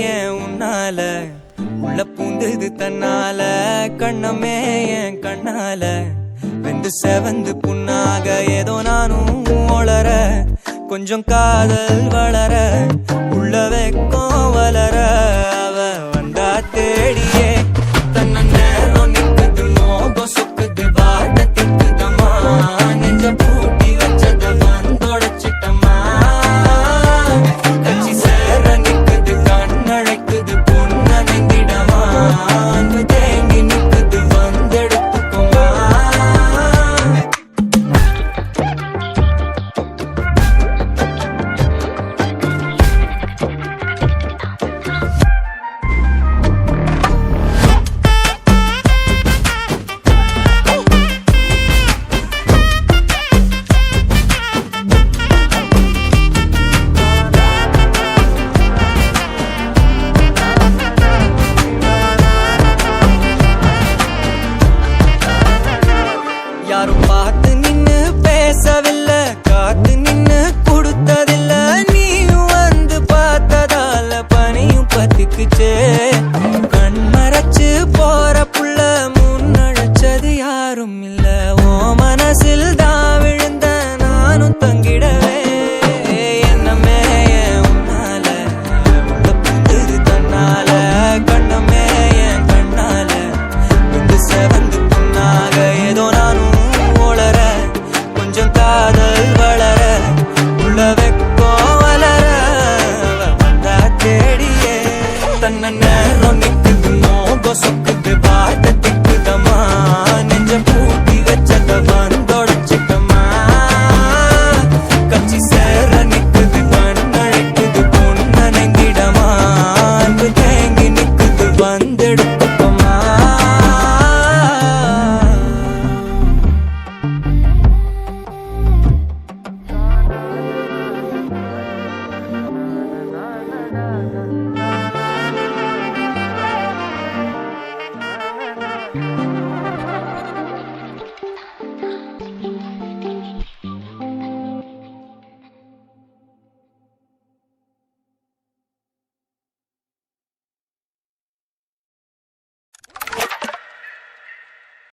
ஏன் உன்னால உள்ள பூந்தது தன்னால கண்ணமே என் கண்ணால வெந்து செவந்து புண்ணாக ஏதோ நானும் ஒளர கொஞ்சம் காதல் வளர உள்ள வெக்கம் வளர அவ வந்தா தேடியே தன்ன நேரம் நிக்குது மோகம் சொக்குது வார்த்தை திக்குதம்மா நெஞ்ச பூட்டி வச்சத வந்தொடச்சிட்டம்மா கட்சி சேர நிக்குது கண்ணழைக்குது பொண்ண நெந்திடமா அன்பு தேங்கி நிக்குது வந்தெடுத்துக்குமா யாரும் பார்த்து நின்னு பேசவில்லை காத்து நின்னு கொடுத்ததில்ல நீயும் வந்து பார்த்ததால பனியும் பத்திக்குச்சே கண் மறைச்சு போற புள்ள முன்னழைச்சது யாரும் இல்ல ஓ மனசில் தான் விழுந்த நானும் தங்கிடவே என்னமே உன்னால உள்ள புந்தது தன்னால கண்ணமே என் கண்ணால வந்து செவந்து புண்ணாக ஏதோ நானும் கொஞ்சம் காதல் வளர உள்ள வெக்கம் வளர வந்தா தேடியே தன்ன நேரம் நிக்குது மோகம் சொக்கு